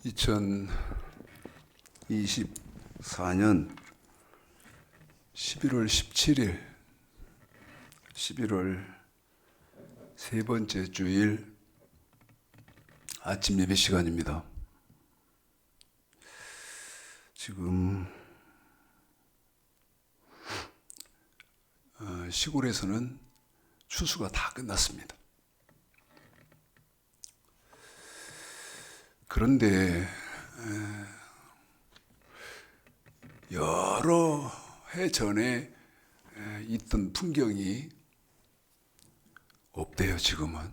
2024년 11월 17일 11월 세 번째 주일 아침 예배 시간입니다. 지금 시골에서는 추수가 다 끝났습니다. 그런데 여러 해 전에 있던 풍경이 없대요, 지금은.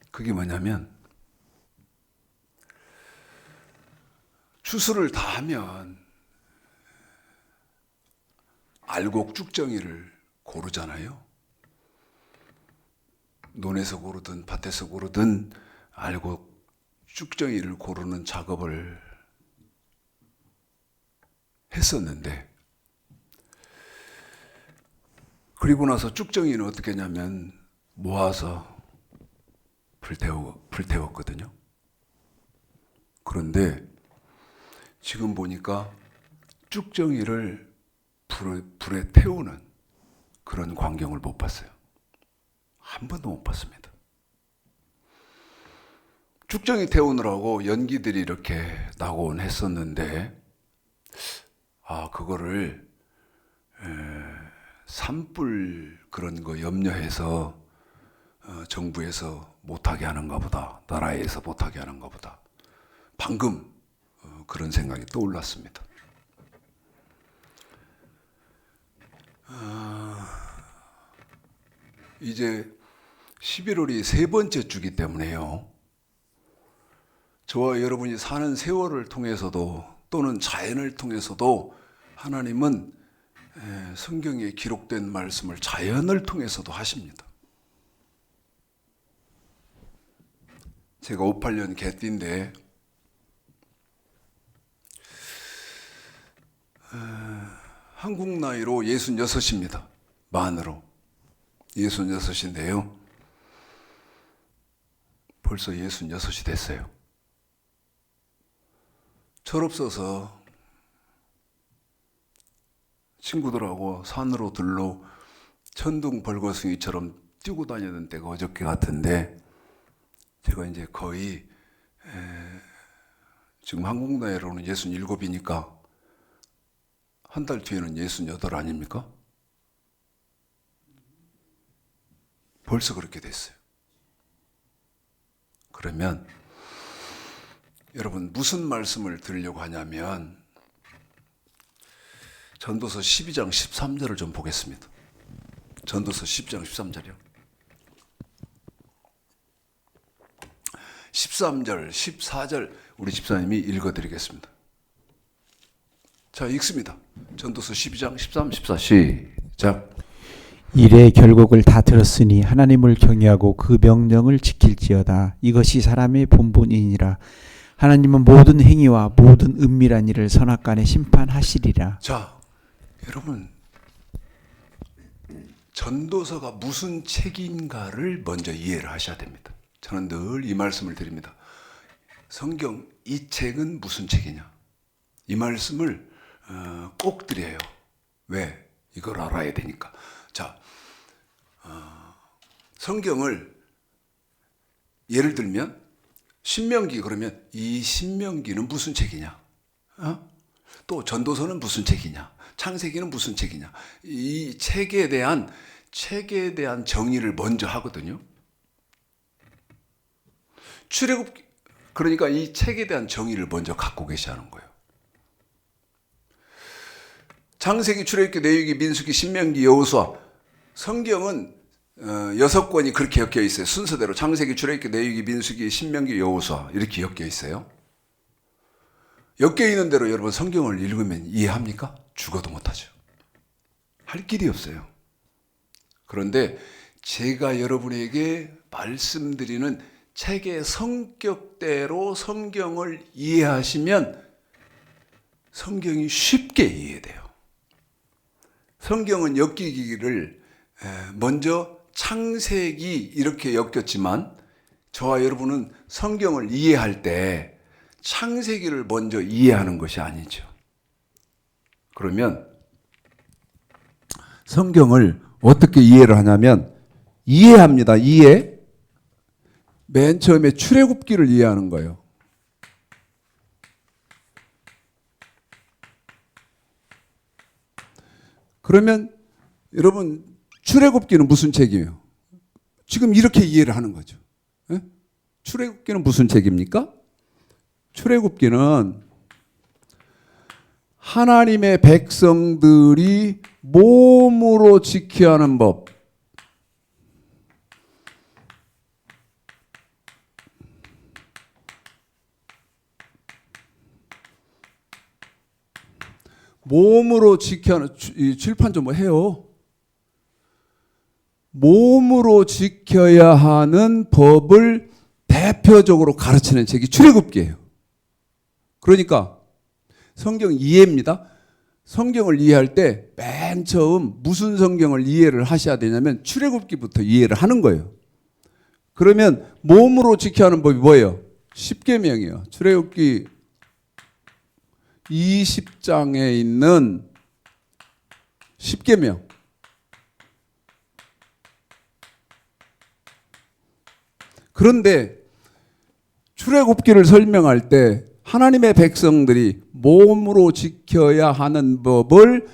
그게 뭐냐면 추수를 다 하면 알곡 쭉정이를 고르잖아요. 논에서 고르든 밭에서 고르든 알곡 쭉정이를 고르는 작업을 했었는데, 그리고 나서 쭉정이는 어떻게 했냐면 모아서 불태웠거든요. 그런데 지금 보니까 쭉정이를 불에 태우는 그런 광경을 못 봤어요. 한 번도 못 봤습니다. 쭉정이 태우느라고 연기들이 이렇게 나곤 했었는데, 그거를 산불 그런 거 염려해서 정부에서 못하게 하는가 보다, 나라에서 못하게 하는가 보다. 방금 그런 생각이 떠올랐습니다. 이제 11월이 세 번째 주기 때문에요. 저와 여러분이 사는 세월을 통해서도 또는 자연을 통해서도 하나님은 성경에 기록된 말씀을 자연을 통해서도 하십니다. 제가 58년 개띠인데 한국 나이로 66입니다. 만으로 66인데요. 벌써 66이 됐어요. 철없어서 친구들하고 산으로 들러 천둥 벌거숭이처럼 뛰고 다니던 때가 어저께 같은데, 제가 이제 거의 지금 한국 나이로는 67이니까 한 달 뒤에는 68 아닙니까? 벌써 그렇게 됐어요. 그러면 여러분, 무슨 말씀을 드리려고 하냐면 전도서 12장 13절을 좀 보겠습니다. 전도서 10장 13절이요. 13절, 14절 우리 집사님이 읽어드리겠습니다. 자, 읽습니다. 전도서 12장 13, 14 시작. 일의 결국을 다 들었으니 하나님을 경외하고 그 명령을 지킬지어다. 이것이 사람의 본분이니라. 하나님은 모든 행위와 모든 은밀한 일을 선악간에 심판하시리라. 자, 여러분, 전도서가 무슨 책인가를 먼저 이해를 하셔야 됩니다. 저는 늘 이 말씀을 드립니다. 성경 이 책은 무슨 책이냐? 이 말씀을 꼭 드려요. 왜? 이걸 알아야 되니까. 자, 성경을 예를 들면 신명기, 그러면 이 신명기는 무슨 책이냐? 또 전도서는 무슨 책이냐? 창세기는 무슨 책이냐? 이 책에 대한 정의를 먼저 하거든요. 출애굽, 그러니까 이 책에 대한 정의를 먼저 갖고 계시는 거예요. 창세기, 출애굽기, 레위기, 민수기, 신명기, 여호수아. 성경은 6권이 그렇게 엮여 있어요. 순서대로 창세기, 출애굽기, 레위기, 민수기, 신명기, 여호수아 이렇게 엮여 있어요. 엮여 있는 대로 여러분 성경을 읽으면 이해합니까? 죽어도 못하죠. 할 길이 없어요. 그런데 제가 여러분에게 말씀드리는 책의 성격대로 성경을 이해하시면 성경이 쉽게 이해돼요. 성경은 엮이기를 먼저 창세기 이렇게 엮였지만 저와 여러분은 성경을 이해할 때 창세기를 먼저 이해하는 것이 아니죠. 그러면 성경을 어떻게 이해를 하냐면 이해합니다. 이해. 맨 처음에 출애굽기를 이해하는 거예요. 그러면 여러분 출애굽기는 무슨 책이에요? 지금 이렇게 이해를 하는 거죠. 예? 출애굽기는 무슨 책입니까? 출애굽기는 하나님의 백성들이 몸으로 지켜야 하는 법, 몸으로 지켜야 하는, 이 칠판 좀 해요. 몸으로 지켜야 하는 법을 대표적으로 가르치는 책이 출애굽기예요. 그러니까 성경 이해입니다. 성경을 이해할 때 맨 처음 무슨 성경을 이해를 하셔야 되냐면 출애굽기부터 이해를 하는 거예요. 그러면 몸으로 지켜야 하는 법이 뭐예요? 십계명이에요. 출애굽기 20장에 있는 십계명. 그런데 출애굽기를 설명할 때 하나님의 백성들이 몸으로 지켜야 하는 법을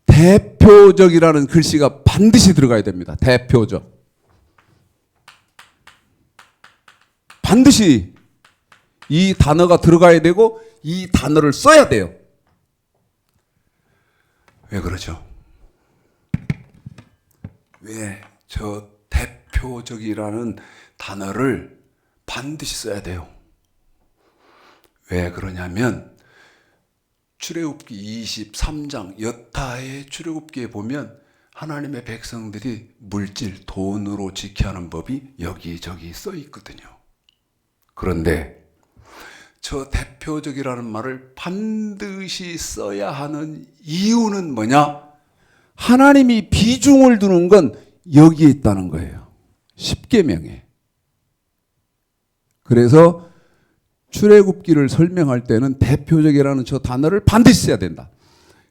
대표적이라는 글씨가 반드시 들어가야 됩니다. 대표적. 반드시 이 단어가 들어가야 되고 이 단어를 써야 돼요. 왜 그러죠? 왜 저 대표적이라는 단어를 반드시 써야 돼요? 왜 그러냐면 출애굽기 23장 여타의 출애굽기에 보면 하나님의 백성들이 물질, 돈으로 지켜야 하는 법이 여기저기 써 있거든요. 그런데 저 대표적이라는 말을 반드시 써야 하는 이유는 뭐냐? 하나님이 비중을 두는 건 여기에 있다는 거예요. 십계명에. 그래서 출애굽기를 설명할 때는 대표적이라는 저 단어를 반드시 써야 된다.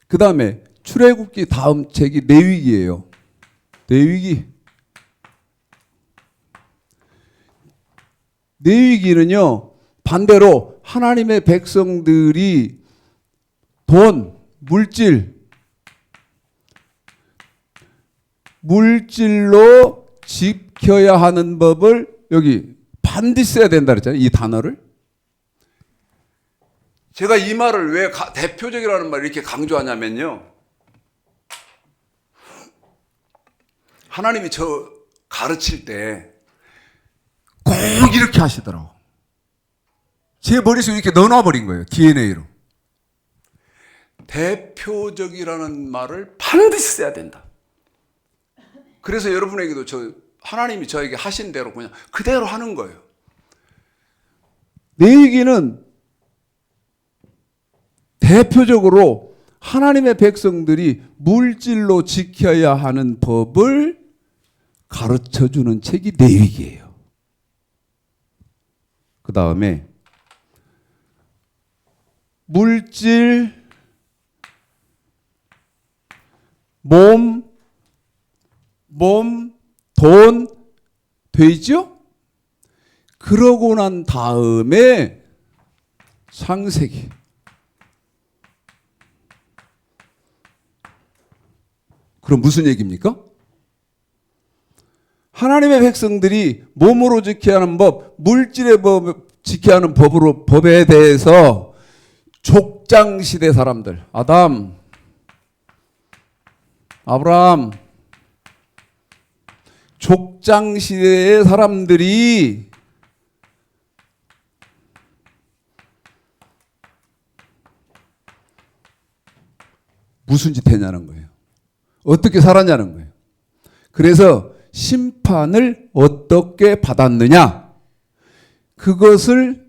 그 다음에 출애굽기 다음 책이 레위기예요. 레위기. 레위기는요, 반대로 하나님의 백성들이 돈, 물질로 지켜야 하는 법을 여기 반드시 써야 된다 그랬잖아요. 이 단어를. 제가 이 말을 왜 대표적이라는 말을 이렇게 강조하냐면요. 하나님이 저 가르칠 때 꼭 이렇게 하시더라고. 제 머릿속에 이렇게 넣어놔버린 거예요. DNA로. 대표적이라는 말을 반드시 써야 된다. 그래서 여러분에게도 하나님이 저에게 하신 대로 그냥 그대로 하는 거예요. 내 얘기는 대표적으로 하나님의 백성들이 물질로 지켜야 하는 법을 가르쳐주는 책이 레위기예요. 그 다음에 물질, 몸, 돈 되죠? 그러고 난 다음에 창세기. 그럼 무슨 얘기입니까? 하나님의 백성들이 몸으로 지켜야 하는 법, 물질의 법, 지켜야 하는 법에 대해서 족장시대 사람들, 아담, 아브라함, 족장시대의 사람들이 무슨 짓 했냐는 거예요. 어떻게 살았냐는 거예요. 그래서 심판을 어떻게 받았느냐, 그것을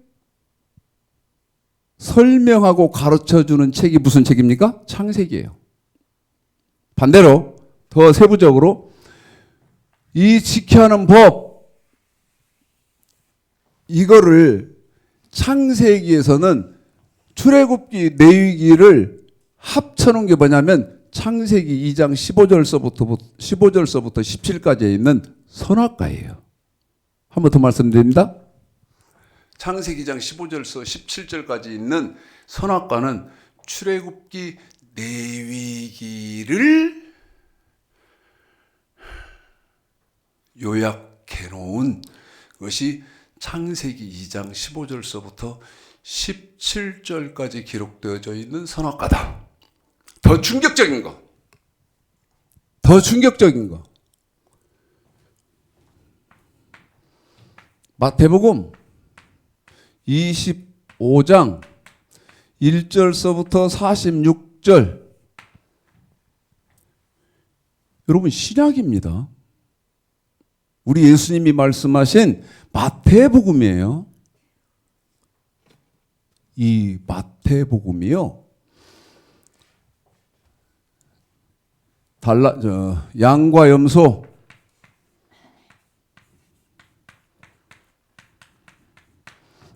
설명하고 가르쳐주는 책이 무슨 책입니까? 창세기예요. 반대로 더 세부적으로 이 지켜야 하는 법, 이거를 창세기에서는 출애굽기, 레위기를 합쳐놓은 게 뭐냐면 창세기 2장 15절서부터 17까지에 있는 선악과예요. 한 번 더 말씀드립니다. 창세기 2장 15절서 17절까지 있는 선악과는 출애굽기, 레위기를 요약해 놓은 것이 창세기 2장 15절서부터 17절까지 기록되어져 있는 선악과다. 더 충격적인 거. 마태복음 25장 1절서부터 46절. 여러분, 신약입니다. 우리 예수님이 말씀하신 마태복음이에요. 이 마태복음이요, 양과 염소,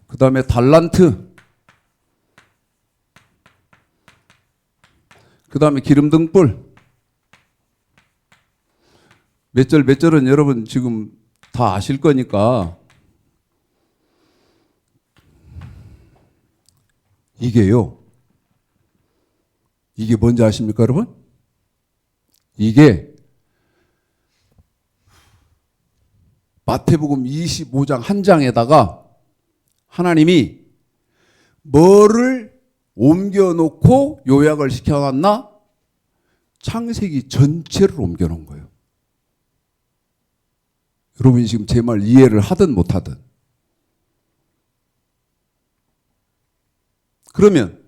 그 다음에 달란트, 그 다음에 기름 등불. 몇 절은 여러분 지금 다 아실 거니까. 이게요, 이게 뭔지 아십니까, 여러분? 이게 마태복음 25장 한 장에다가 하나님이 뭐를 옮겨놓고 요약을 시켜놨나? 창세기 전체를 옮겨놓은 거예요. 여러분이 지금 제 말 이해를 하든 못하든. 그러면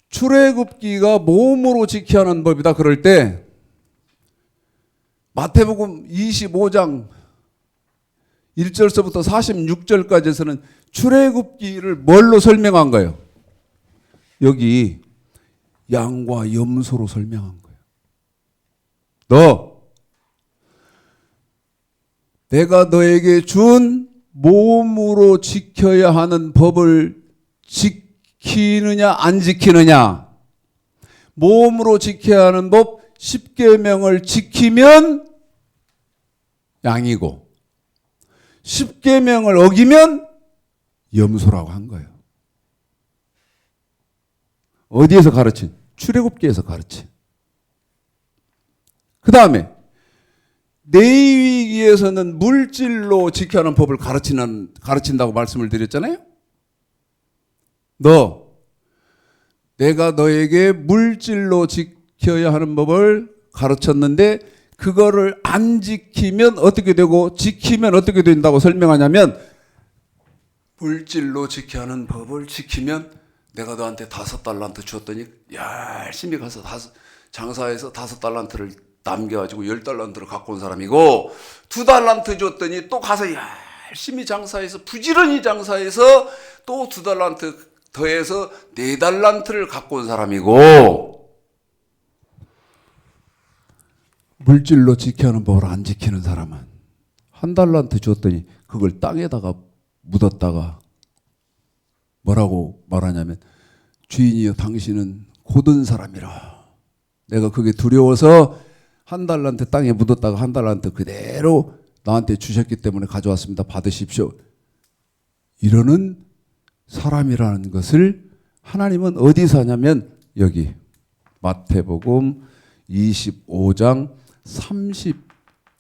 출애굽기가 몸으로 지켜야 하는 법이다 그럴 때 마태복음 25장 1절서부터 46절까지에서는 출애굽기를 뭘로 설명한 거예요? 여기 양과 염소로 설명한 거예요. 내가 너에게 준 몸으로 지켜야 하는 법을 지키느냐 안 지키느냐. 몸으로 지켜야 하는 법 10계명을 지키면 양이고 10계명을 어기면 염소라고 한 거예요. 어디에서 가르친? 출애굽기에서 가르친. 그 다음에 레위기에서는 물질로 지켜야 하는 법을 가르친다고 말씀을 드렸잖아요. 내가 너에게 물질로 지켜야 하는 법을 가르쳤는데 그거를 안 지키면 어떻게 되고 지키면 어떻게 된다고 설명하냐면, 물질로 지켜야 하는 법을 지키면 내가 너한테 5달란트 주었더니 열심히 가서 장사해서 5달란트를 남겨가지고 10달란트를 갖고 온 사람이고, 2달란트 줬더니 또 가서 열심히 장사해서 부지런히 장사해서 또 2달란트 더해서 4달란트를 갖고 온 사람이고, 물질로 지켜야 하는 법을 안 지키는 사람은 1달란트 줬더니 그걸 땅에다가 묻었다가 뭐라고 말하냐면, 주인이여 당신은 고든 사람이라, 내가 그게 두려워서 1달란트 땅에 묻었다가 1달란트 그대로 나한테 주셨기 때문에 가져왔습니다. 받으십시오. 이러는 사람이라는 것을 하나님은 어디서 하냐면 여기 마태복음 25장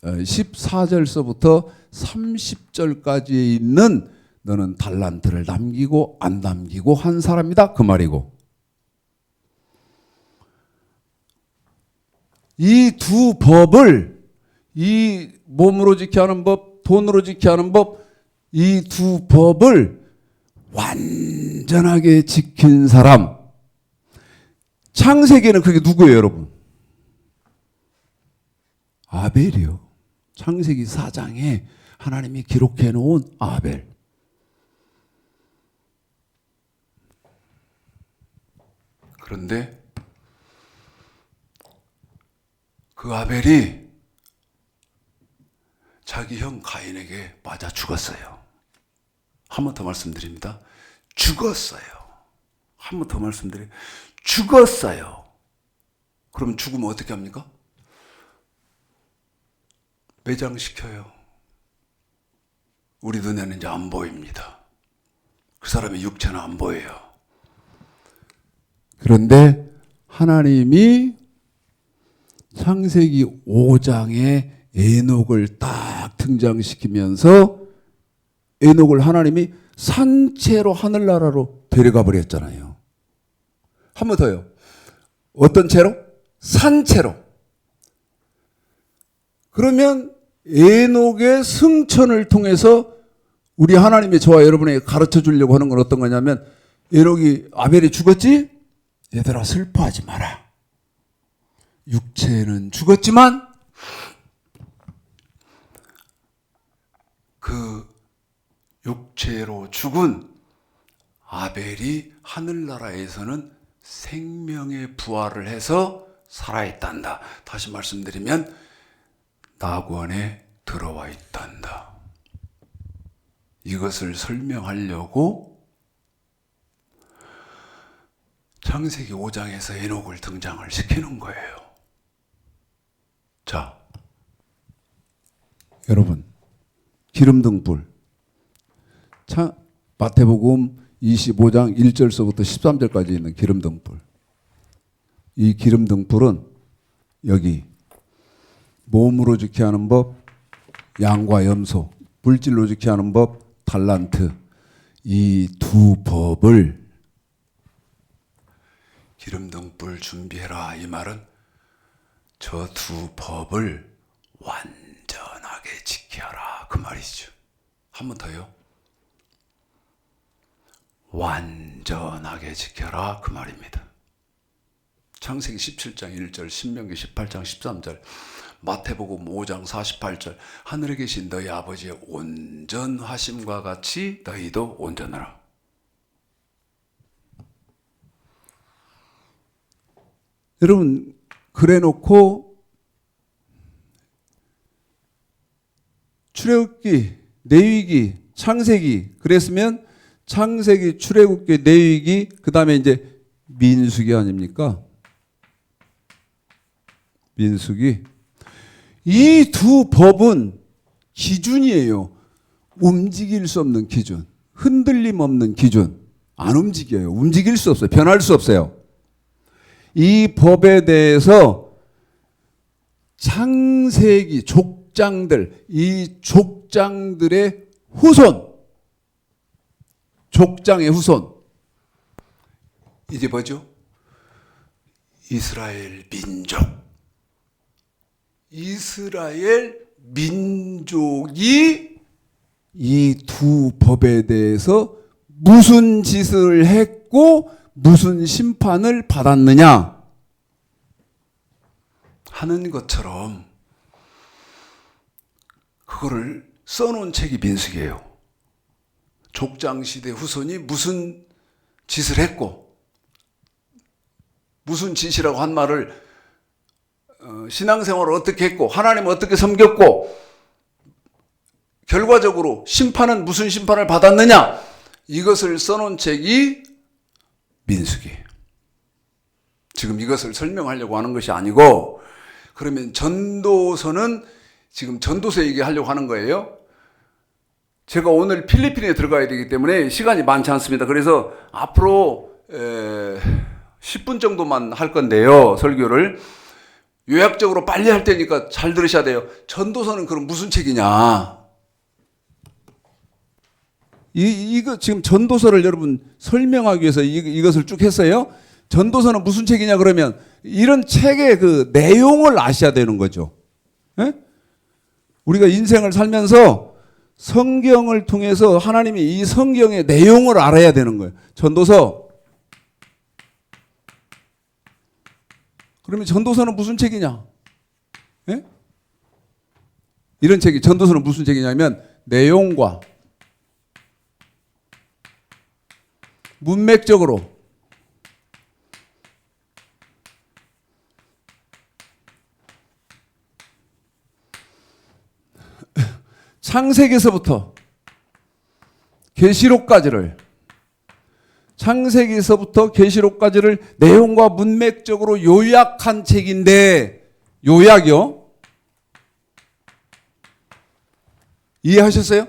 14절서부터 30절까지에 있는 너는 달란트를 남기고 안 남기고 한 사람이다 그 말이고, 이 두 법을, 이 몸으로 지켜야 하는 법, 돈으로 지켜야 하는 법, 이 두 법을 완전하게 지킨 사람, 창세기에는 그게 누구예요, 여러분? 아벨이요. 창세기 4장에 하나님이 기록해 놓은 아벨. 그런데 그 아벨이 자기 형 가인에게 맞아 죽었어요. 한 번 더 말씀드립니다. 죽었어요. 한 번 더 말씀드려요. 죽었어요. 그럼 죽으면 어떻게 합니까? 매장시켜요. 우리 눈에는 이제 안 보입니다. 그 사람의 육체는 안 보여요. 그런데 하나님이 창세기 5장에 에녹을 딱 등장시키면서 에녹을 하나님이 산채로 하늘나라로 데려가 버렸잖아요. 한 번 더요. 어떤 채로? 산채로. 그러면 에녹의 승천을 통해서 우리 하나님이 저와 여러분에게 가르쳐 주려고 하는 건 어떤 거냐면, 에녹이 아벨이 죽었지? 얘들아 슬퍼하지 마라. 육체는 죽었지만 그 육체로 죽은 아벨이 하늘나라에서는 생명의 부활을 해서 살아있단다. 다시 말씀드리면 낙원에 들어와 있단다. 이것을 설명하려고 창세기 5장에서 에녹을 등장을 시키는 거예요. 자, 여러분, 기름등불. 마태복음 25장 1절서부터 13절까지 있는 기름등불. 이 기름등불은 여기 몸으로 지게 하는 법, 양과 염소, 물질로 지게 하는 법, 달란트, 이 두 법을 기름등불 준비해라, 이 말은 저 두 법을 완전하게 지켜라, 그 말이죠. 한 번 더요. 완전하게 지켜라, 그 말입니다. 창세기 17장 1절, 신명기 18장 13절, 마태복음 5장 48절, 하늘에 계신 너희 아버지의 온전하심과 같이 너희도 온전하라. 여러분, 그래 놓고 출애굽기, 레위기, 창세기 그랬으면 창세기, 출애굽기, 레위기, 그다음에 이제 민수기 아닙니까? 민수기. 이 두 법은 기준이에요. 움직일 수 없는 기준. 흔들림 없는 기준. 안 움직여요. 움직일 수 없어요. 변할 수 없어요. 이 법에 대해서 창세기 족장들, 이 족장들의 후손, 족장의 후손, 이제 뭐죠? 이스라엘 민족. 이스라엘 민족이 이 두 법에 대해서 무슨 짓을 했고 무슨 심판을 받았느냐 하는 것처럼 그거를 써놓은 책이 민수기예요. 족장시대 후손이 무슨 짓을 했고 무슨 짓이라고 한 말을 신앙생활을 어떻게 했고 하나님을 어떻게 섬겼고 결과적으로 심판은 무슨 심판을 받았느냐 이것을 써놓은 책이 민수기. 지금 이것을 설명하려고 하는 것이 아니고 그러면 전도서는 지금 전도서 얘기하려고 하는 거예요. 제가 오늘 필리핀에 들어가야 되기 때문에 시간이 많지 않습니다. 그래서 앞으로 10분 정도만 할 건데요. 설교를. 요약적으로 빨리 할 테니까 잘 들으셔야 돼요. 전도서는 그럼 무슨 책이냐? 이거 지금 전도서를 여러분 설명하기 위해서 이것을 쭉 했어요. 전도서는 무슨 책이냐 그러면 이런 책의 그 내용을 아셔야 되는 거죠. 예? 우리가 인생을 살면서 성경을 통해서 하나님이 이 성경의 내용을 알아야 되는 거예요. 전도서. 그러면 전도서는 무슨 책이냐? 예? 이런 책이 전도서는 무슨 책이냐면 내용과 문맥적으로 창세기에서부터 계시록까지를, 창세기서부터 계시록까지를 내용과 문맥적으로 요약한 책인데, 요약이요? 이해하셨어요?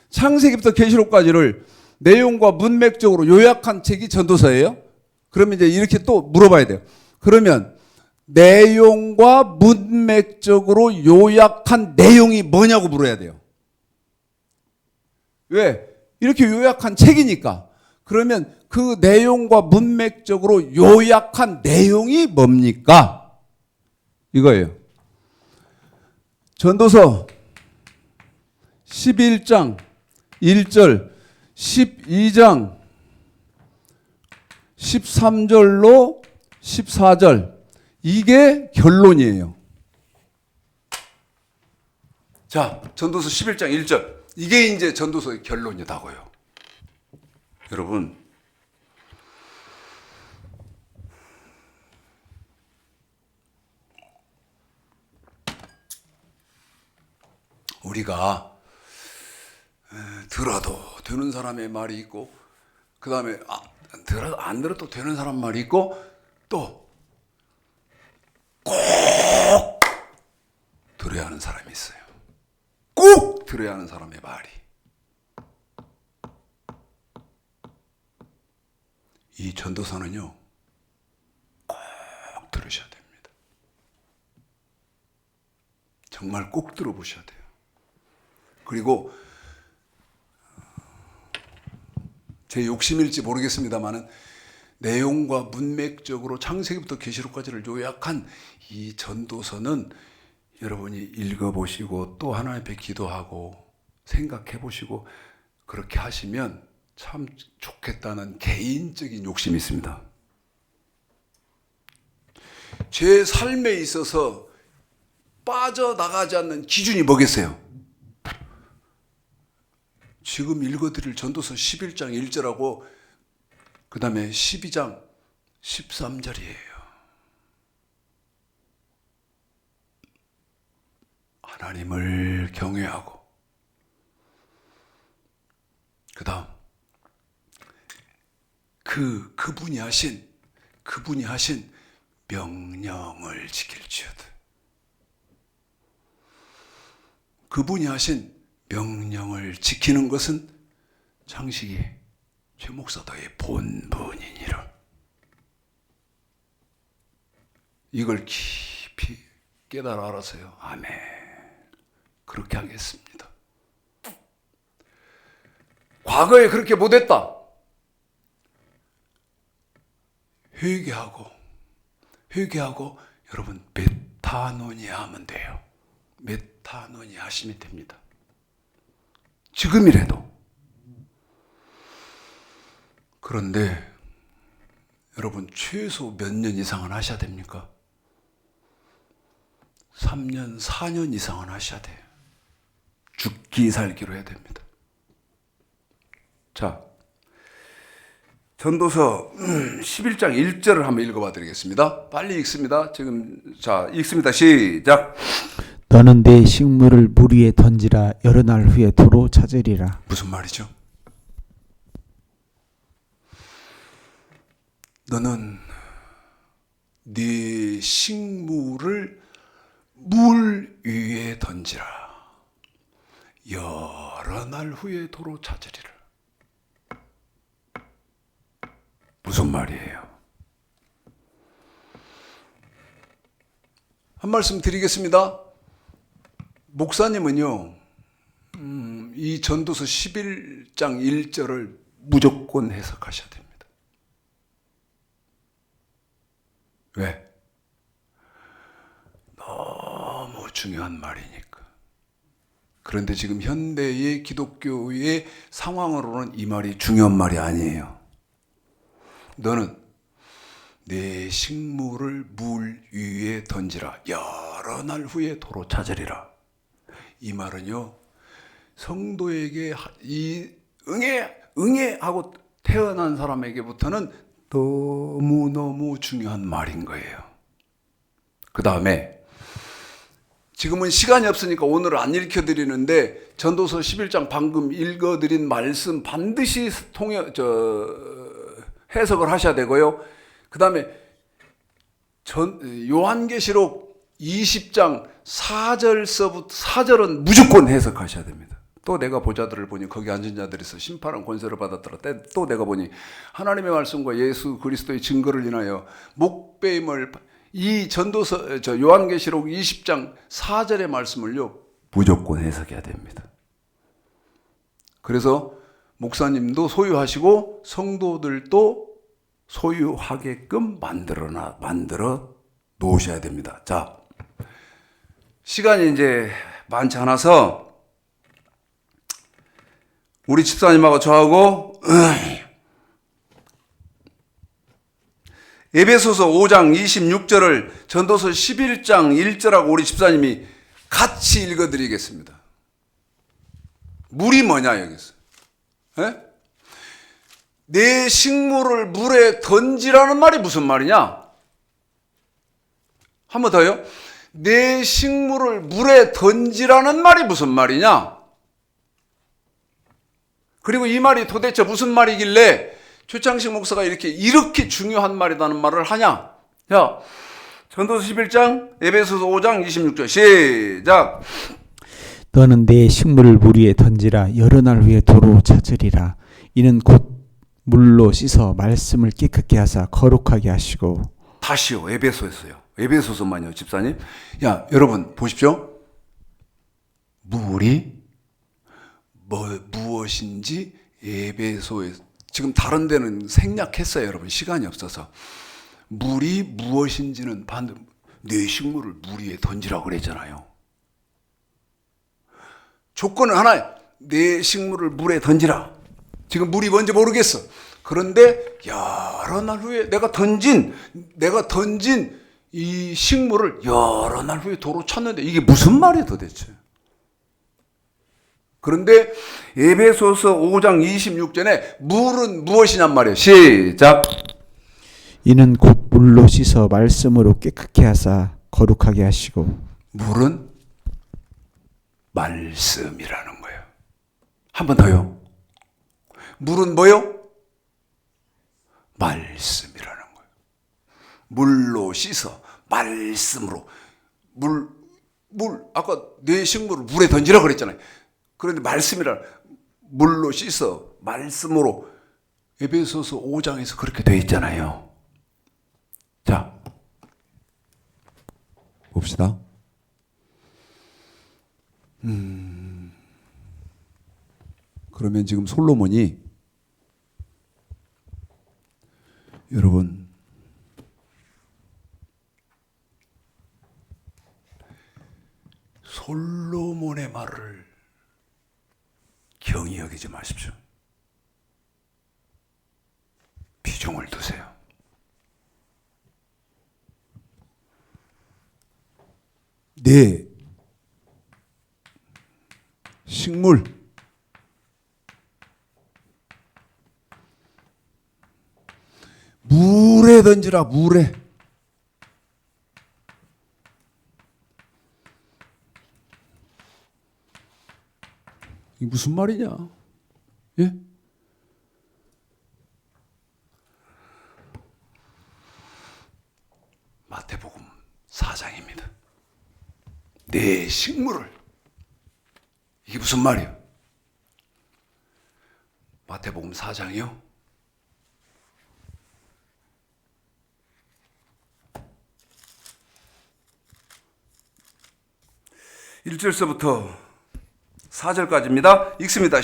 창세기부터 계시록까지를 내용과 문맥적으로 요약한 책이 전도서예요? 그러면 이제 이렇게 또 물어봐야 돼요. 그러면 내용과 문맥적으로 요약한 내용이 뭐냐고 물어야 돼요. 왜? 이렇게 요약한 책이니까. 그러면 그 내용과 문맥적으로 요약한 내용이 뭡니까? 이거예요. 전도서 11장 1절, 12장 13절로 14절, 이게 결론이에요. 자, 전도서 11장 1절. 이게 이제 전도서의 결론이다고요. 여러분, 우리가 들어도 되는 사람의 말이 있고, 그 다음에 안 들어도 되는 사람 말이 있고, 또 꼭 들어야 하는 사람이 있어요. 꼭 들어야 하는 사람의 말이. 이 전도서는요, 꼭 들으셔야 됩니다. 정말 꼭 들어보셔야 돼요. 그리고 제 욕심일지 모르겠습니다만은 내용과 문맥적으로 창세기부터 계시록까지를 요약한 이 전도서는 여러분이 읽어보시고 또 하나님 앞에 기도하고 생각해 보시고 그렇게 하시면 참 좋겠다는 개인적인 욕심이 있습니다. 제 삶에 있어서 빠져나가지 않는 기준이 뭐겠어요? 지금 읽어드릴 전도서 11장 1절하고 그 다음에 12장 13절이에요. 하나님을 경외하고 그 다음 그분이 하신 명령을 지킬지어다. 그분이 하신 명령을 지키는 것은 창세기 최 목사도의 본분이니라. 이걸 깊이 깨달아 알아서요. 아멘. 그렇게 하겠습니다. 과거에 그렇게 못했다. 회개하고 여러분 메타노니아 하면 돼요. 메타노니아 하시면 됩니다. 지금이라도. 그런데 여러분 최소 몇 년 이상은 하셔야 됩니까? 3년, 4년 이상은 하셔야 돼요. 죽기 살기로 해야 됩니다. 자, 전도서 11장 1절을 한번 읽어봐 드리겠습니다. 빨리 읽습니다. 자, 읽습니다. 시작. 너는 내 식물을 물 위에 던지라. 여러 날 후에 도로 찾으리라. 무슨 말이죠? 너는 네 식물을 물 위에 던지라. 여러 날 후에 도로 찾으리라. 무슨 말이에요? 한 말씀 드리겠습니다. 목사님은요, 이 전도서 11장 1절을 무조건 해석하셔야 됩니다. 왜? 너무 중요한 말이니까. 그런데 지금 현대의 기독교의 상황으로는 이 말이 중요한 말이 아니에요. 너는 내 식물을 물 위에 던지라. 여러 날 후에 도로 찾으리라. 이 말은요, 성도에게 이 응애 하고 태어난 사람에게부터는 너무너무 중요한 말인 거예요. 그 다음에 지금은 시간이 없으니까 오늘 안 읽혀드리는데 전도서 11장 방금 읽어드린 말씀 반드시 해석을 하셔야 되고요. 그 다음에 요한계시록 20장 4절은 무조건 해석하셔야 됩니다. 또 내가 보자들을 보니 거기 앉은 자들에서 심판한 권세를 받았더라. 또 내가 보니 하나님의 말씀과 예수 그리스도의 증거를 인하여 목배임을 이 전도서 요한계시록 20장 4절의 말씀을요 무조건 해석해야 됩니다. 그래서 목사님도 소유하시고 성도들도 소유하게끔 만들어 놓으셔야 됩니다. 자, 시간이 이제 많지 않아서 우리 집사님하고 저하고 에베소서 5장 26절을 전도서 11장 1절하고 우리 집사님이 같이 읽어드리겠습니다. 물이 뭐냐 여기서? 에? 내 식물을 물에 던지라는 말이 무슨 말이냐? 한 번 더요. 내 식물을 물에 던지라는 말이 무슨 말이냐? 그리고 이 말이 도대체 무슨 말이길래 최창식 목사가 이렇게 중요한 말이라는 말을 하냐? 자, 전도서 11장 에베소서 5장 26절 시작. 너는 내 식물을 물 위에 던지라. 여러 날 후에 도로 찾으리라. 이는 곧 물로 씻어 말씀을 깨끗게 하사 거룩하게 하시고. 다시요. 에베소에서요. 에베소서만요. 집사님. 야, 여러분 보십시오. 물이 무엇인지 에베소에서 지금 다른 데는 생략했어요. 여러분 시간이 없어서. 물이 무엇인지는 내 식물을 물 위에 던지라고 그랬잖아요. 조건은 하나야. 내 식물을 물에 던지라. 지금 물이 뭔지 모르겠어. 그런데 여러 날 후에 내가 던진 이 식물을 여러 날 후에 도로 찾는데 이게 무슨 말이야 도대체? 그런데 에베소서 5장 26절에 물은 무엇이냔 말이에요. 시작. 이는 곧 물로 씻어 말씀으로 깨끗게 하사 거룩하게 하시고. 물은 말씀이라는 거예요. 한 번 더요. 물은 뭐요? 말씀이라는 거예요. 물로 씻어 말씀으로. 아까 내 식물을 물에 던지라 그랬잖아요. 그런데 말씀이라 물로 씻어 말씀으로 에베소서 5장에서 그렇게 되어 있잖아요. 자, 봅시다. 그러면 지금 솔로몬이 여러분 솔로몬의 말을 경히 여기지 마십시오. 비중을 두세요. 내 식물 물에 던지라. 물에. 이게 무슨 말이냐? 예? 마태복음 4장입니다. 내 식물을. 이게 무슨 말이에요? 마태복음 4장이요? (1절서부터) 4절까지입니다. 읽습니다.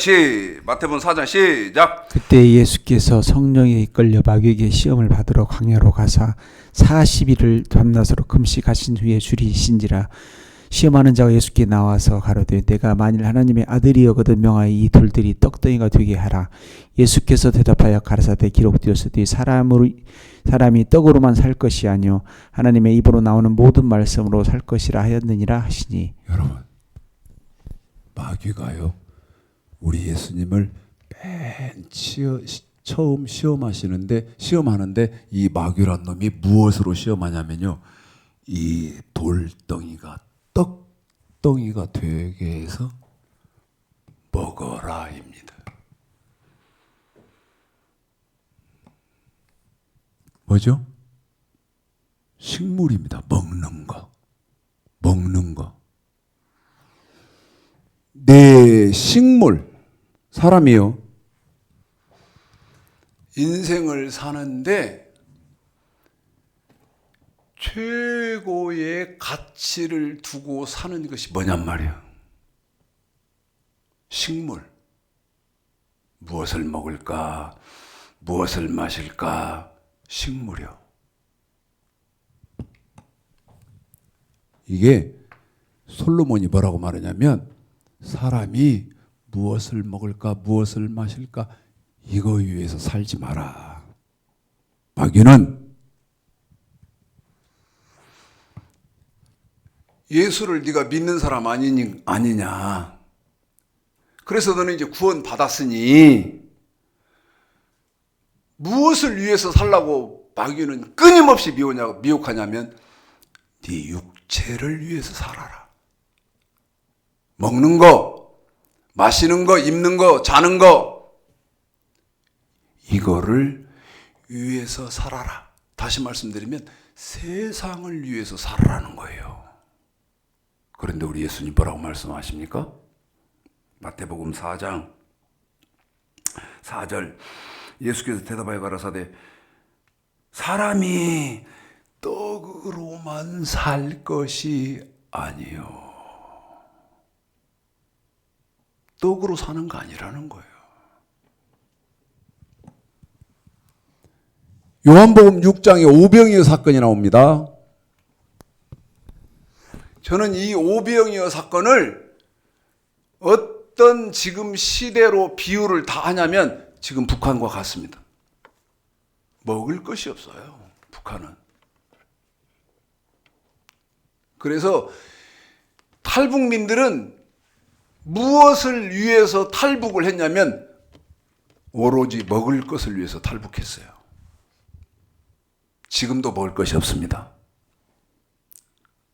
마태복음 4장 시작. 그때 예수께서 성령에 이끌려 마귀에게 시험을 받으러 광야로 가사 40일을 밤낮으로 금식하신 후에 줄이신지라. 시험하는 자가 예수께 나와서 가로되 내가 만일 하나님의 아들이여거든 명하여 이 돌들이 떡덩이가 되게 하라. 예수께서 대답하여 가라사대 기록되었으되 사람이 떡으로만 살 것이 아니요 하나님의 입으로 나오는 모든 말씀으로 살 것이라 하였느니라 하시니. 여러분, 마귀가요 우리 예수님을 처음 시험하는데 이 마귀란 놈이 무엇으로 시험하냐면요, 이 돌덩이가 흙덩이가 되게 해서 먹어라입니다. 뭐죠? 식물입니다. 먹는 거. 먹는 거. 내 식물, 사람이요. 인생을 사는데 최고의 가치를 두고 사는 것이 뭐냔 말이야. 식물. 무엇을 먹을까? 무엇을 마실까? 식물이요. 이게 솔로몬이 뭐라고 말하냐면 사람이 무엇을 먹을까 무엇을 마실까 이거 위해서 살지 마라. 마귀는 예수를 네가 믿는 사람 아니냐. 그래서 너는 이제 구원 받았으니 무엇을 위해서 살라고 마귀는 끊임없이 미혹하냐면 네 육체를 위해서 살아라. 먹는 거, 마시는 거, 입는 거, 자는 거 이거를 위해서 살아라. 다시 말씀드리면 세상을 위해서 살아라는 거예요. 그런데 우리 예수님 뭐라고 말씀하십니까? 마태복음 4장 4절 예수께서 대답하여 가라사대 사람이 떡으로만 살 것이 아니요. 떡으로 사는 거 아니라는 거예요. 요한복음 6장에 오병이어 사건이 나옵니다. 저는 이 오병이어 사건을 어떤 지금 시대로 비유를 다 하냐면 지금 북한과 같습니다. 먹을 것이 없어요. 북한은. 그래서 탈북민들은 무엇을 위해서 탈북을 했냐면 오로지 먹을 것을 위해서 탈북했어요. 지금도 먹을 것이 없습니다.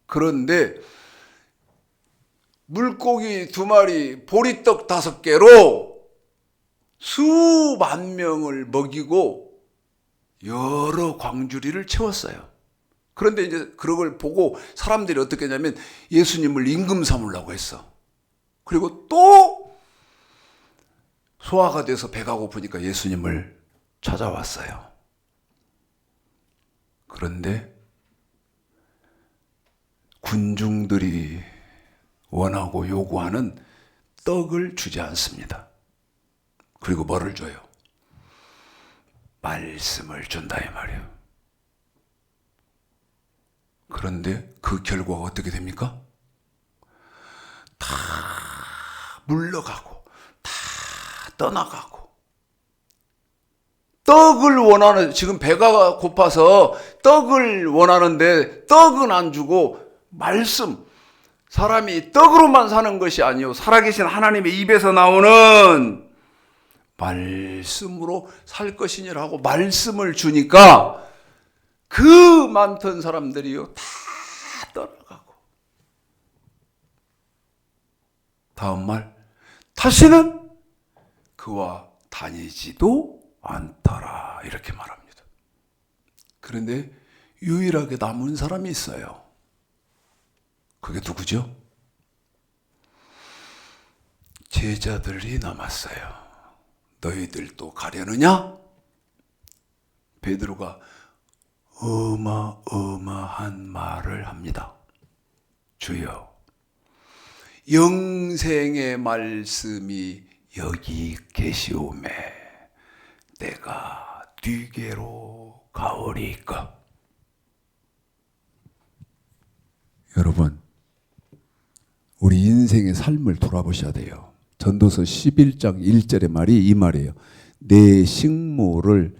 그런데 물고기 2마리, 보리떡 5개로 수만 명을 먹이고 여러 광주리를 채웠어요. 그런데 이제 그런 걸 보고 사람들이 어떻게 했냐면 예수님을 임금 삼으려고 했어. 그리고 또 소화가 돼서 배가 고프니까 예수님을 찾아왔어요. 그런데 군중들이 원하고 요구하는 떡을 주지 않습니다. 그리고 뭐를 줘요? 말씀을 준다 이 말이에요. 그런데 그 결과가 어떻게 됩니까? 다 물러가고 다 떠나가고 떡을 원하는 지금 배가 고파서 떡을 원하는데 떡은 안 주고 말씀 사람이 떡으로만 사는 것이 아니요 살아계신 하나님의 입에서 나오는 말씀으로 살 것이니라고 말씀을 주니까 그 많던 사람들이요 다 떠나가고 다음 말 다시는 그와 다니지도 않더라 이렇게 말합니다. 그런데 유일하게 남은 사람이 있어요. 그게 누구죠? 제자들이 남았어요. 너희들도 가려느냐? 베드로가 어마어마한 말을 합니다. 주여, 영생의 말씀이 여기 계시오매 내가 뒤게로 가오리까. 여러분, 우리 인생의 삶을 돌아보셔야 돼요. 전도서 11장 1절의 말이 이 말이에요. 내 식물을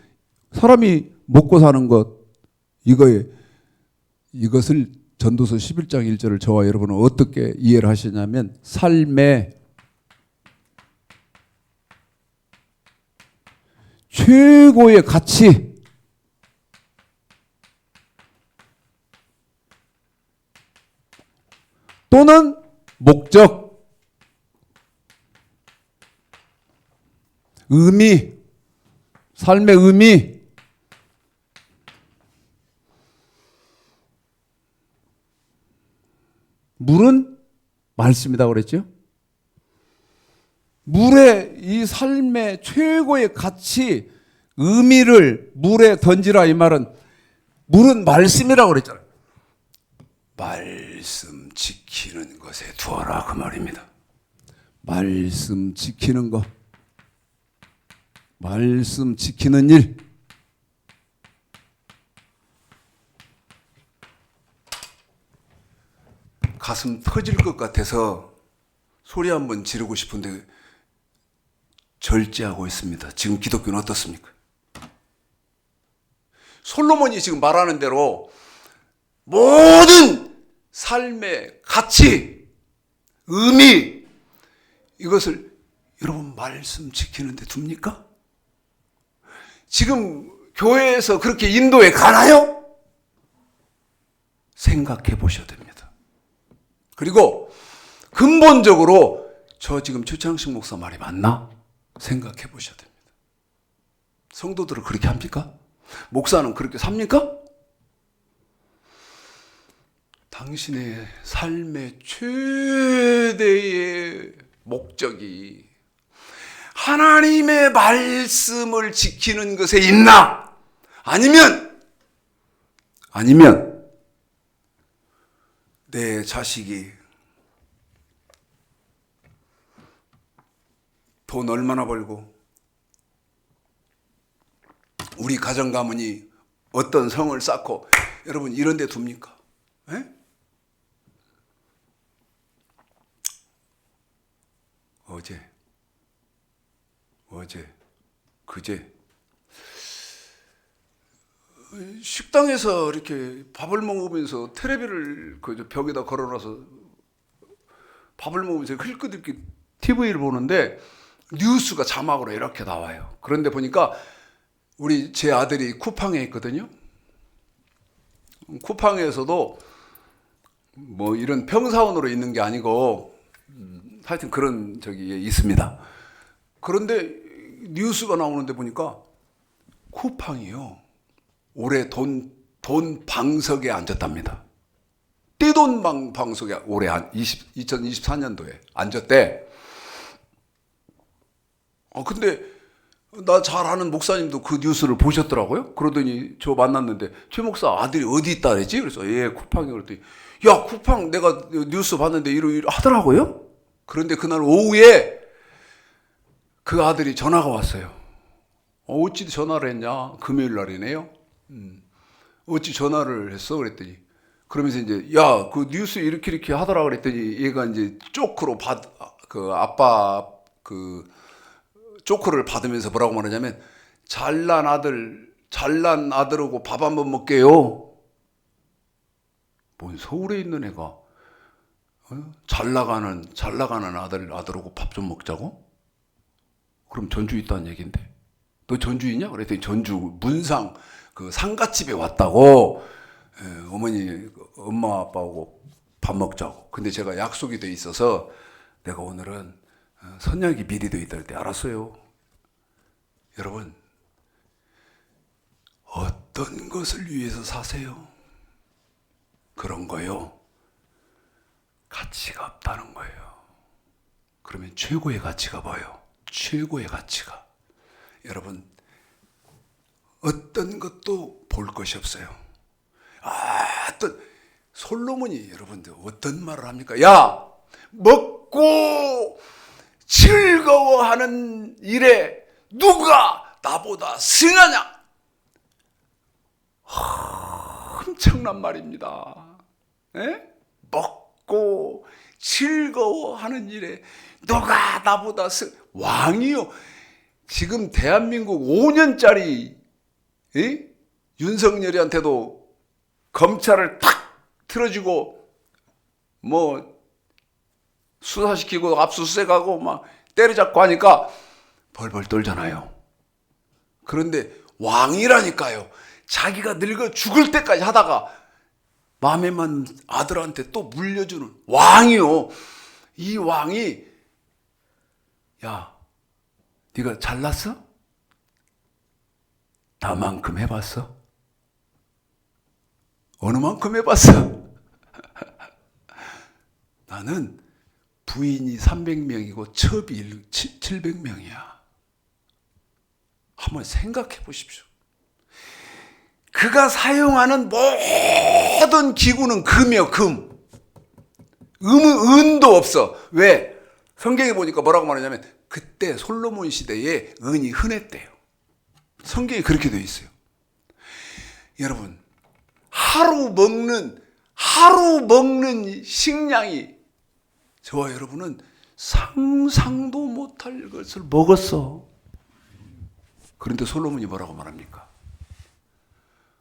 사람이 먹고 사는 것 이것을 전도서 11장 1절을 저와 여러분은 어떻게 이해를 하시냐면 삶의 최고의 가치 또는 목적, 의미, 삶의 의미. 물은 말씀이라고 그랬죠. 물의 이 삶의 최고의 가치, 의미를 물에 던지라 이 말은 물은 말씀이라고 그랬잖아요. 말씀 지키는 것에 두어라 그 말입니다. 말씀 지키는 것, 말씀 지키는 일. 가슴 터질 것 같아서 소리 한번 지르고 싶은데 절제하고 있습니다. 지금 기독교는 어떻습니까? 솔로몬이 지금 말하는 대로 모든 삶의 가치, 의미, 이것을 여러분 말씀 지키는데 둡니까? 지금 교회에서 그렇게 인도에 가나요? 생각해 보셔야 됩니다. 그리고 근본적으로 저 지금 최창식 목사 말이 맞나? 생각해 보셔야 됩니다. 성도들을 그렇게 합니까? 목사는 그렇게 삽니까? 당신의 삶의 최대의 목적이 하나님의 말씀을 지키는 것에 있나? 아니면 내 자식이 돈 얼마나 벌고 우리 가정 가문이 어떤 성을 쌓고 여러분 이런 데 둡니까? 에? 그제 식당에서 이렇게 밥을 먹으면서 텔레비를 그 벽에다 걸어놔서 밥을 먹으면서 흘끗 이렇게 TV를 보는데 뉴스가 자막으로 이렇게 나와요. 그런데 보니까 제 아들이 쿠팡에 있거든요. 쿠팡에서도 뭐 이런 평사원으로 있는 게 아니고 하여튼 그런 저기 있습니다. 그런데 뉴스가 나오는데 보니까 쿠팡이요. 올해 돈 방석에 앉았답니다. 떼돈 방석에 올해 2024년도에 앉았대. 근데 나 잘 아는 목사님도 그 뉴스를 보셨더라고요. 그러더니 저 만났는데 최 목사 아들이 어디 있다 그랬지? 그래서 예 쿠팡이 그랬더니 야 쿠팡 내가 뉴스 봤는데 이러 하더라고요. 그런데 그날 오후에 그 아들이 전화가 왔어요. 어찌 전화를 했냐? 금요일 날이네요. 어찌 전화를 했어? 그랬더니 그러면서 이제 야 그 뉴스 이렇게 하더라 그랬더니 얘가 이제 쪼크로 아빠 쪼크를 받으면서 뭐라고 말하냐면 잘난 아들하고 밥 한번 먹게요. 뭔 서울에 있는 애가 잘 나가는 아들하고 밥 좀 먹자고? 그럼 전주 있다는 얘긴데 너 전주 있냐? 그랬더니 전주 문상 그 상가집에 왔다고. 어머니 엄마 아빠하고 밥 먹자고. 근데 제가 약속이 돼 있어서 내가 오늘은 선약이 미리 돼 있다 할 때 알았어요. 여러분 어떤 것을 위해서 사세요? 그런 거요. 가치가 없다는 거예요. 그러면 최고의 가치가 뭐예요? 최고의 가치가 여러분 어떤 것도 볼 것이 없어요. 어떤 솔로몬이 여러분들 어떤 말을 합니까? 야 먹고 즐거워하는 일에 누가 나보다 승하냐? 엄청난 말입니다. 에? 먹고 즐거워하는 일에 누가 나보다 왕이요. 지금 대한민국 5년짜리 윤석열이한테도 검찰을 탁 틀어주고 뭐 수사시키고 압수수색하고 막 때려잡고 하니까 벌벌 떨잖아요. 그런데 왕이라니까요. 자기가 늙어 죽을 때까지 하다가 마음에만 아들한테 또 물려주는 왕이요. 이 왕이 야, 네가 잘났어? 나만큼 해봤어? 어느 만큼 해봤어? 나는 부인이 300명이고 첩이 700명이야. 한번 생각해 보십시오. 그가 사용하는 모든 기구는 금이요, 금. 은도 없어. 왜? 성경에 보니까 뭐라고 말하냐면 그때 솔로몬 시대에 은이 흔했대요. 성경에 그렇게 되어 있어요. 여러분, 하루 먹는 식량이 저와 여러분은 상상도 못할 것을 먹었어. 그런데 솔로몬이 뭐라고 말합니까?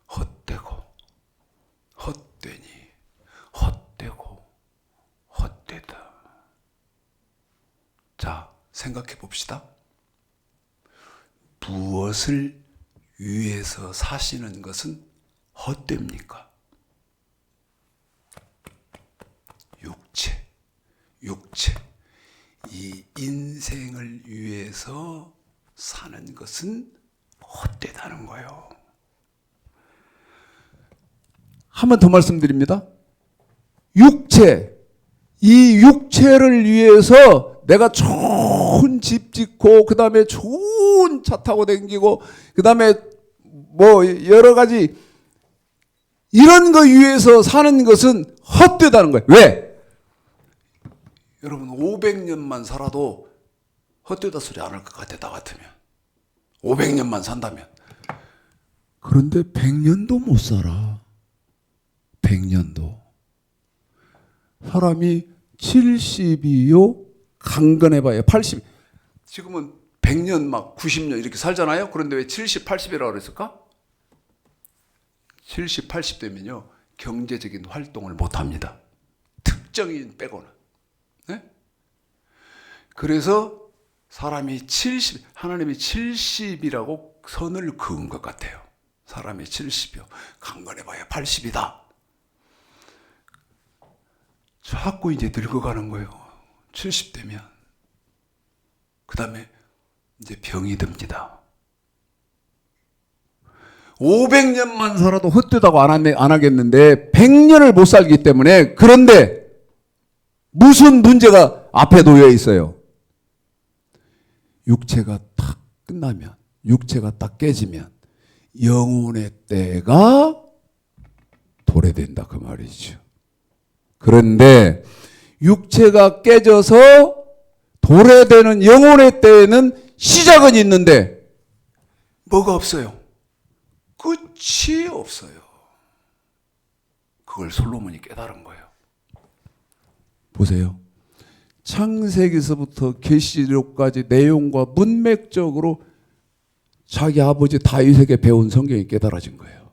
헛되고 헛되니 헛되고 헛되다. 자, 생각해 봅시다. 무엇을 위해서 사시는 것은 헛됩니까? 육체. 이 인생을 위해서 사는 것은 헛되다는 거예요. 한 번 더 말씀드립니다. 이 육체를 위해서 내가 좋은 집 짓고, 그 다음에 좋은 차 타고 다니고, 그 다음에 뭐 여러 가지 이런 거 위해서 사는 것은 헛되다는 거예요. 왜? 여러분 500년만 살아도 헛되다 소리 안 할 것 같아, 나 같으면. 500년만 산다면. 그런데 100년도 못 살아. 100년도. 사람이 70이요? 강건해봐야 80. 지금은 100년 막 90년 이렇게 살잖아요. 그런데 왜 70, 80이라고 그랬을까? 70, 80 되면요 경제적인 활동을 못 합니다. 특정인 빼고는. 네? 그래서 사람이 70, 하나님이 70이라고 선을 그은 것 같아요. 사람이 70이요. 강건해봐야 80이다. 자꾸 이제 늙어가는 거예요. 70 되면. 그 다음에 이제 병이 듭니다. 500년만 살아도 헛되다고 안 하겠는데 100년을 못 살기 때문에. 그런데 무슨 문제가 앞에 놓여 있어요? 육체가 탁 끝나면, 육체가 딱 깨지면 영혼의 때가 도래된다 그 말이죠. 그런데 육체가 깨져서 도래되는 영혼의 때에는 시작은 있는데 뭐가 없어요? 끝이 없어요. 그걸 솔로몬이 깨달은 거예요. 보세요. 창세기서부터 계시록까지 내용과 문맥적으로 자기 아버지 다윗에게 배운 성경이 깨달아진 거예요.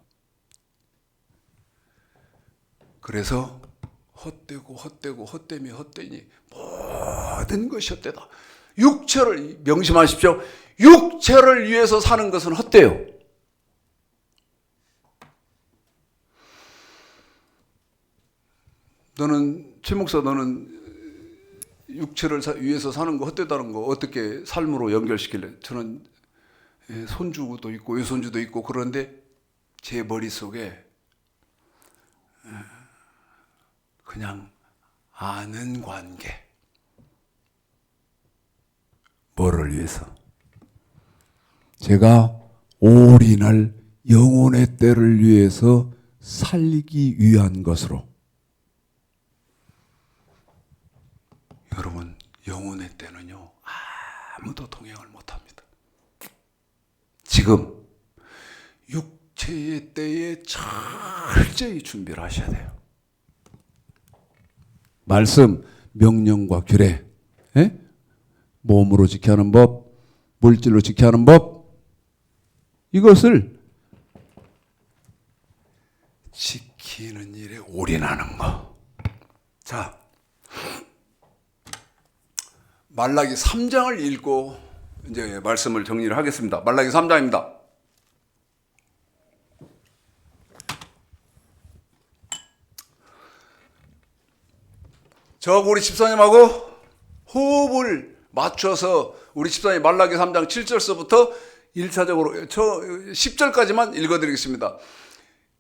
그래서 헛되니 모든 것이 헛되다. 육체를 명심하십시오. 육체를 위해서 사는 것은 헛돼요. 최 목사, 너는 육체를 위해서 사는 거 헛되다는 거 어떻게 삶으로 연결시킬래? 저는 손주도 있고 외손주도 있고 그런데 제 머릿속에 그냥 아는 관계. 뭐를 위해서? 제가 올인할 영혼의 때를 위해서 살기 위한 것으로. 여러분, 영혼의 때는요 아무도 동행을 못합니다. 지금 육체의 때에 철저히 준비를 하셔야 돼요. 말씀, 명령과 규례, 몸으로 지켜야 하는 법, 물질로 지켜야 하는 법, 이것을 지키는 일에 올인하는 거. 자, 말라기 3장을 읽고 이제 말씀을 정리를 하겠습니다. 말라기 3장입니다. 저하고 우리 집사님하고 호흡을 맞춰서 우리 집사님 말라기 3장 7절서부터 1차적으로 10절까지만 읽어드리겠습니다.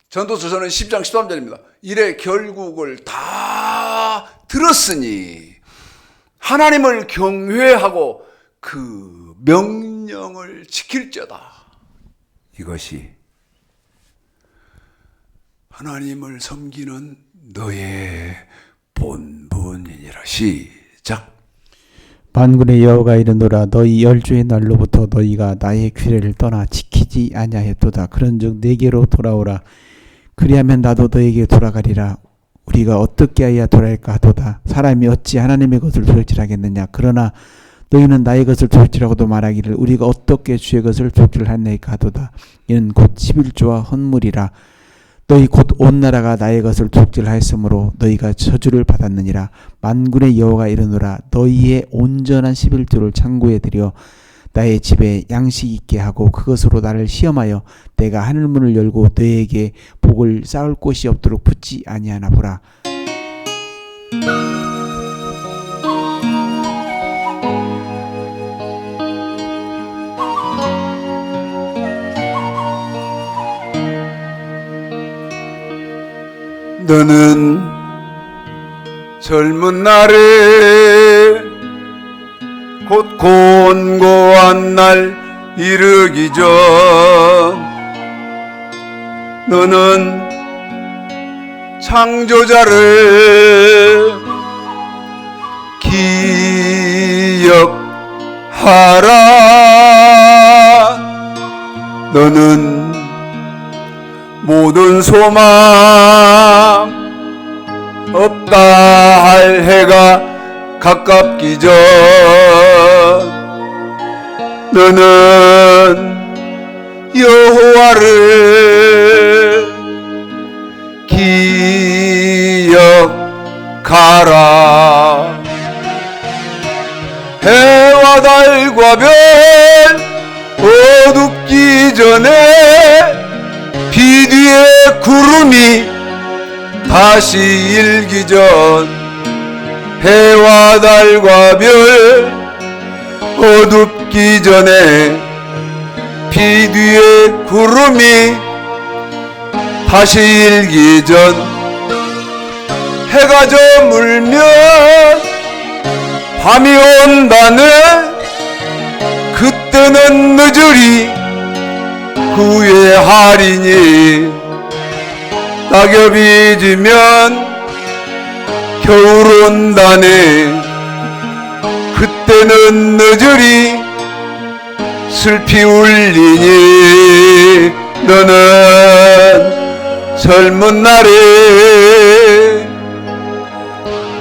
전도서는 10장 13절입니다. 이래 결국을 다 들었으니 하나님을 경외하고 그 명령을 지킬지어다. 이것이 하나님을 섬기는 너의 본분이니라. 시작. 만군의 여호와가 이르노라 너희 열주의 날로부터 너희가 나의 규례를 떠나 지키지 아니하였도다. 그런즉 내게로 돌아오라. 그리하면 나도 너에게 돌아가리라. 우리가 어떻게 하여야 돌아갈까 하도다. 사람이 어찌 하나님의 것을 도둑질하겠느냐. 그러나 너희는 나의 것을 도둑질하고도 말하기를 우리가 어떻게 주의 것을 도둑질하나이까 하도다. 이는 곧 11조와 헌물이라. 너희 곧 온 나라가 나의 것을 도둑질하였으므로 너희가 저주를 받았느니라. 만군의 여호와가 이르노라 너희의 온전한 11조를 창고에 들여 나의 집에 양식 있게 하고 그것으로 나를 시험하여 내가 하늘문을 열고 너희에게 복을 쌓을 곳이 없도록 붙지 아니하나 보라. 너는 젊은 날에 곧 곤고한 날 이르기 전 너는 창조자를 기억하라. 너는 모든 소망 없다 할 해가 가깝기 전 너는 여호와를 기억하라. 해와 달과 별 어둡기 전에 비 뒤에 구름이 다시 일기 전 해와 달과 별 어둡기 전에 비 뒤에 구름이 다시 일기 전 해가 저물면 밤이 온다네. 그때는 늦으리 후회하리니 낙엽이 지면 겨울 온다네. 그때는 늦으리 슬피 울리니 너는 젊은 날에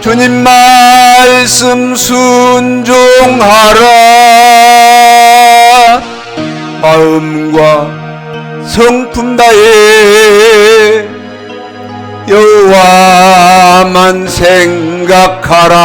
주님 말씀 순종하라. 마음과 성품 다해 여호와만 생각하라.